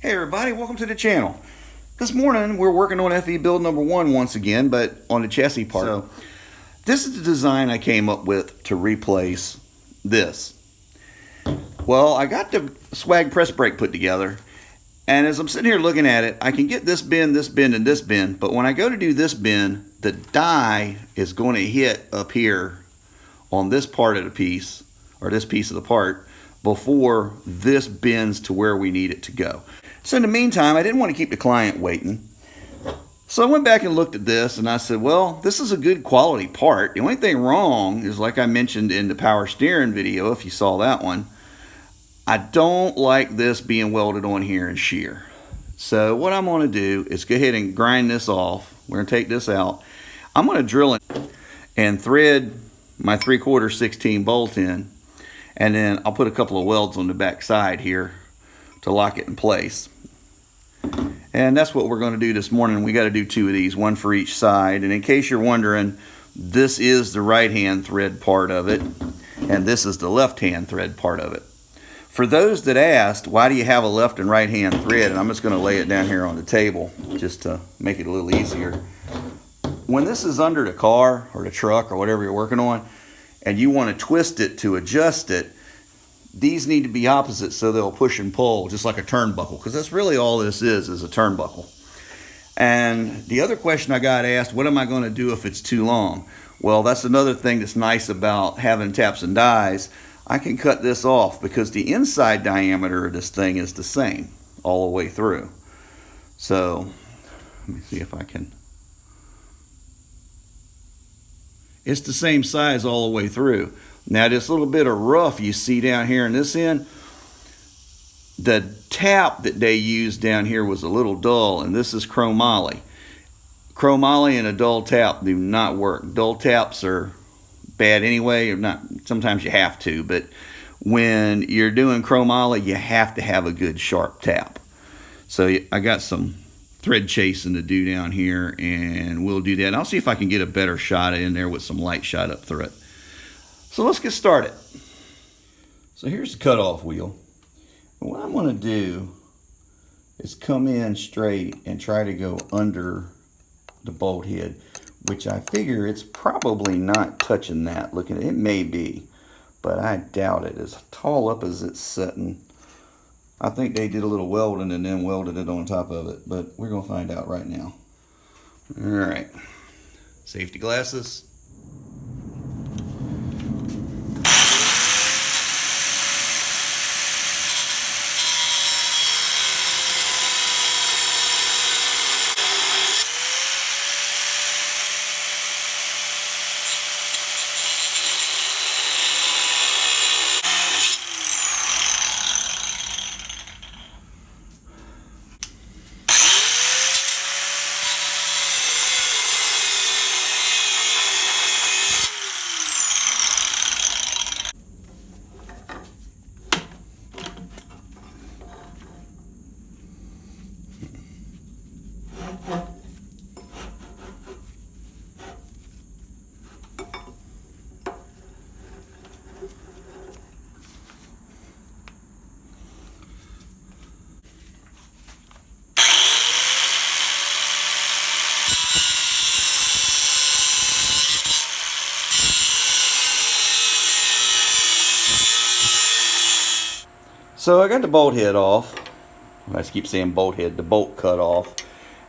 Hey everybody, welcome to the channel. This morning we're working on FE build number 1 once again, but on the chassis part. So this is the design I came up with to replace this. Well, I got the swag press brake put together, and as I'm sitting here looking at it, I can get this bend, and this bend, but when I go to do this bend, the die is going to hit up here on this part of the piece, or this piece of the part, before this bends to where we need it to go. So in the meantime, I didn't want to keep the client waiting. So I went back and looked at this and I said, well, this is a good quality part. The only thing wrong is, like I mentioned in the power steering video, if you saw that one, I don't like this being welded on here in shear. So what I'm going to do is go ahead and grind this off. We're going to take this out. I'm going to drill it and thread my 3/4 16 bolt in, and then I'll put a couple of welds on the back side here to lock it in place. And that's what we're going to do this morning. We got to do 2 of these, one for each side. And in case you're wondering, this is the right hand thread part of it, and this is the left hand thread part of it. For those that asked, why do you have a left and right hand thread? And I'm just going to lay it down here on the table just to make it a little easier. When this is under the car or the truck or whatever you're working on, and you want to twist it to adjust it, these need to be opposite so they'll push and pull, just like a turnbuckle, because that's really all this is a turnbuckle. And the other question I got asked, what am I going to do if it's too long? Well, that's another thing that's nice about having taps and dies. I can cut this off because the inside diameter of this thing is the same all the way through. So let me see if I can. It's the same size all the way through. Now this little bit of rough you see down here in this end, the tap that they used down here was a little dull, and this is chromoly. Chromoly and a dull tap do not work. Dull taps are bad anyway, or not. Sometimes you have to, but when you're doing chromoly, you have to have a good sharp tap. So I got some thread chasing to do down here, and we'll do that. And I'll see if I can get a better shot in there with some light shot up through it. So let's get started. So here's the cutoff wheel. And what I'm going to do is come in straight and try to go under the bolt head, which I figure it's probably not touching that. Look at it, it may be, but I doubt it. As tall up as it's sitting, I think they did a little welding and then welded it on top of it, but we're going to find out right now. All right, safety glasses. So I got the bolt head off. I just keep saying bolt head, the bolt cut off.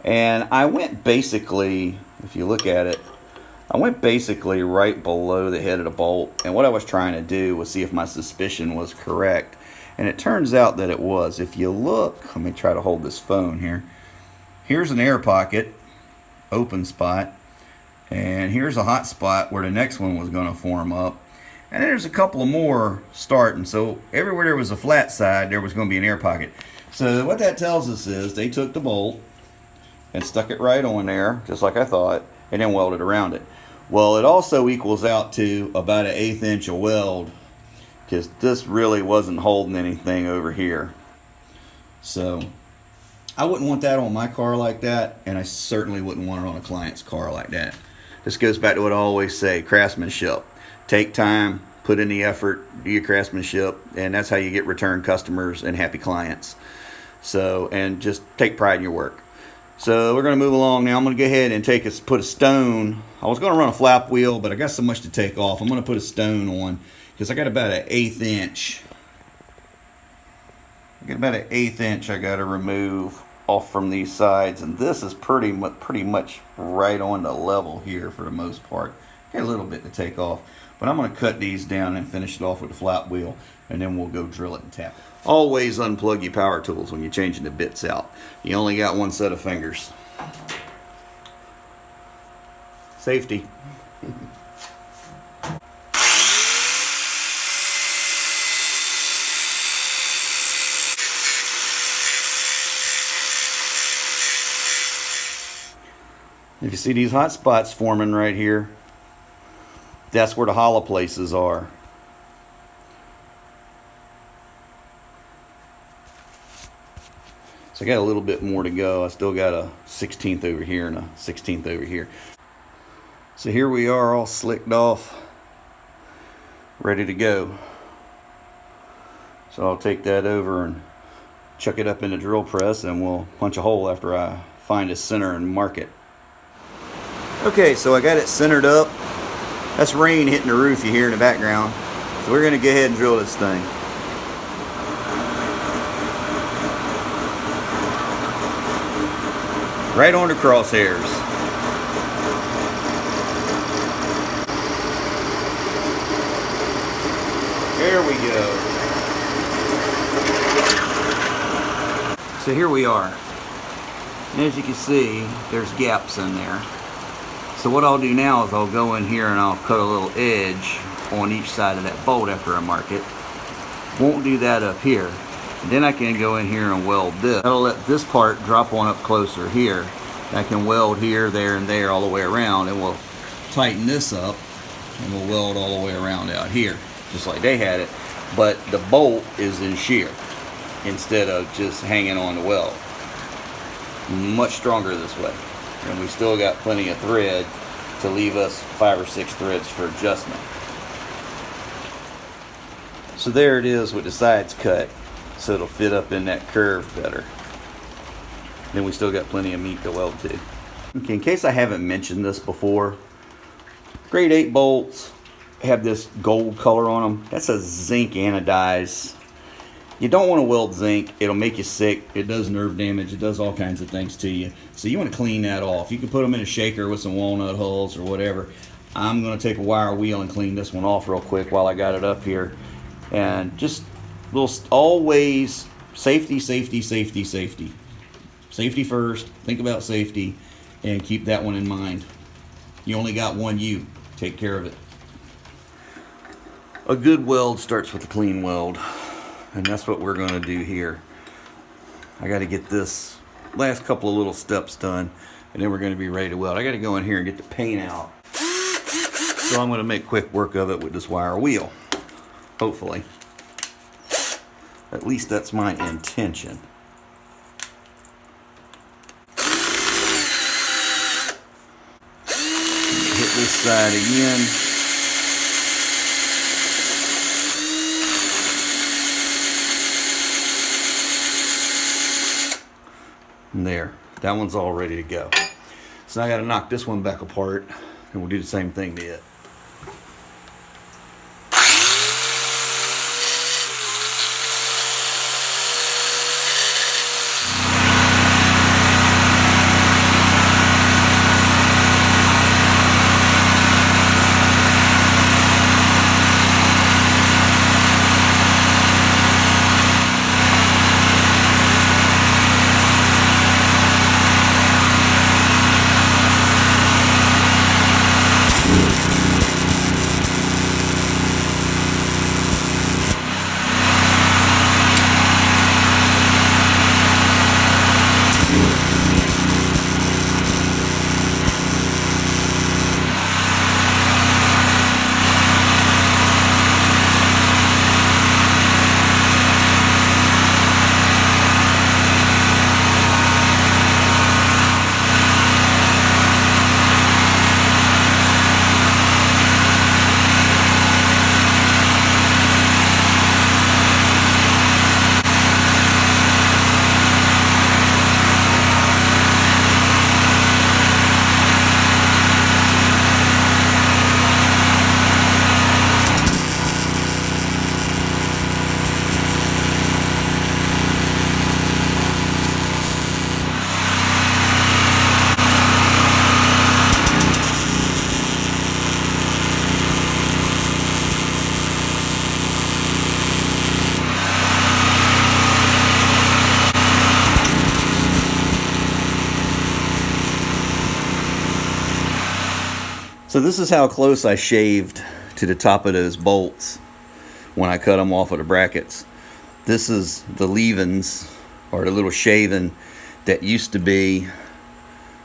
And I went basically, if you look at it, I went basically right below the head of the bolt. And what I was trying to do was see if my suspicion was correct. And it turns out that it was. If you look, let me try to hold this phone here. Here's an air pocket, open spot. And here's a hot spot where the next one was going to form up. And then there's a couple of more starting. So everywhere there was a flat side, there was going to be an air pocket. So what that tells us is they took the bolt and stuck it right on there, just like I thought, and then welded around it. Well, it also equals out to about 1/8 inch of weld, because this really wasn't holding anything over here. So I wouldn't want that on my car like that, and I certainly wouldn't want it on a client's car like that. This goes back to what I always say, craftsmanship. Take time, put in the effort, do your craftsmanship, and that's how you get return customers and happy clients. So, and just take pride in your work. So we're going to move along now. I'm going to go ahead and put a stone. I was going to run a flap wheel, but I got so much to take off. I'm going to put a stone on because I got about an 1/8 inch. I got about an 1/8 inch I got to remove off from these sides, and this is pretty much right on the level here for the most part. Got a little bit to take off, but I'm going to cut these down and finish it off with a flap wheel, and then we'll go drill it and tap it. Always unplug your power tools when you're changing the bits out. You only got one set of fingers. Safety. If you see these hot spots forming right here, that's where the hollow places are. So I got a little bit more to go. I still got a 1/16 over here and a 1/16 over here. So here we are, all slicked off, ready to go. So I'll take that over and chuck it up in the drill press, and we'll punch a hole after I find a center and mark it. Okay, so I got it centered up. That's rain hitting the roof you hear in the background. So we're going to go ahead and drill this thing. Right on the crosshairs. There we go. So here we are. And as you can see, there's gaps in there. So what I'll do now is I'll go in here and I'll cut a little edge on each side of that bolt after I mark it. Won't do that up here. And then I can go in here and weld this. That'll let this part drop on up closer here. I can weld here, there, and there all the way around, and we'll tighten this up and we'll weld all the way around out here, just like they had it. But the bolt is in shear instead of just hanging on the weld. Much stronger this way. And we still got plenty of thread to leave us 5 or 6 threads for adjustment. So there it is with the sides cut, so it'll fit up in that curve better. Then we still got plenty of meat to weld to. Okay, in case I haven't mentioned this before, grade 8 bolts have this gold color on them. That's a zinc anodize. You don't want to weld zinc. It'll make you sick. It does nerve damage. It does all kinds of things to you. So you want to clean that off. You can put them in a shaker with some walnut hulls or whatever. I'm going to take a wire wheel and clean this one off real quick while I got it up here. And just always safety, safety, safety, safety. Safety first. Think about safety and keep that one in mind. You only got one you. Take care of it. A good weld starts with a clean weld. And that's what we're going to do here. I got to get this last couple of little steps done, and then we're going to be ready to weld. I got to go in here and get the paint out. So I'm going to make quick work of it with this wire wheel. Hopefully. At least that's my intention. Hit this side again. And there, that one's all ready to go. So now I got to knock this one back apart, and we'll do the same thing to it. So this is how close I shaved to the top of those bolts when I cut them off of the brackets. This is the leavings, or the little shaving that used to be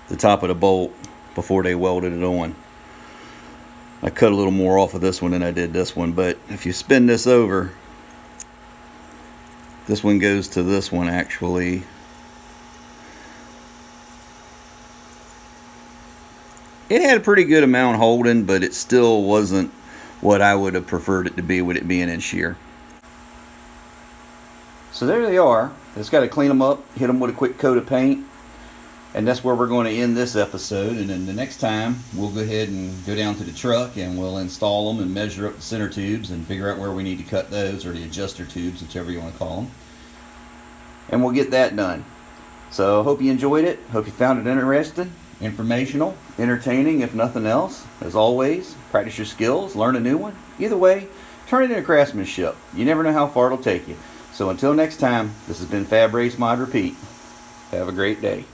the top of the bolt before they welded it on. I cut a little more off of this one than I did this one, but if you spin this over, this one goes to this one actually. It had a pretty good amount holding, but it still wasn't what I would have preferred it to be with it being in shear. So there they are. Just got to clean them up, hit them with a quick coat of paint, and that's where we're going to end this episode. And then the next time we'll go ahead and go down to the truck and we'll install them and measure up the center tubes and figure out where we need to cut those, or the adjuster tubes, whichever you want to call them. And we'll get that done. So I hope you enjoyed it. Hope you found it interesting, informational, entertaining, if nothing else. As always, practice your skills, learn a new one. Either way, turn it into craftsmanship. You never know how far it'll take you. So until next time, this has been Fab Race Mod Repeat. Have a great day.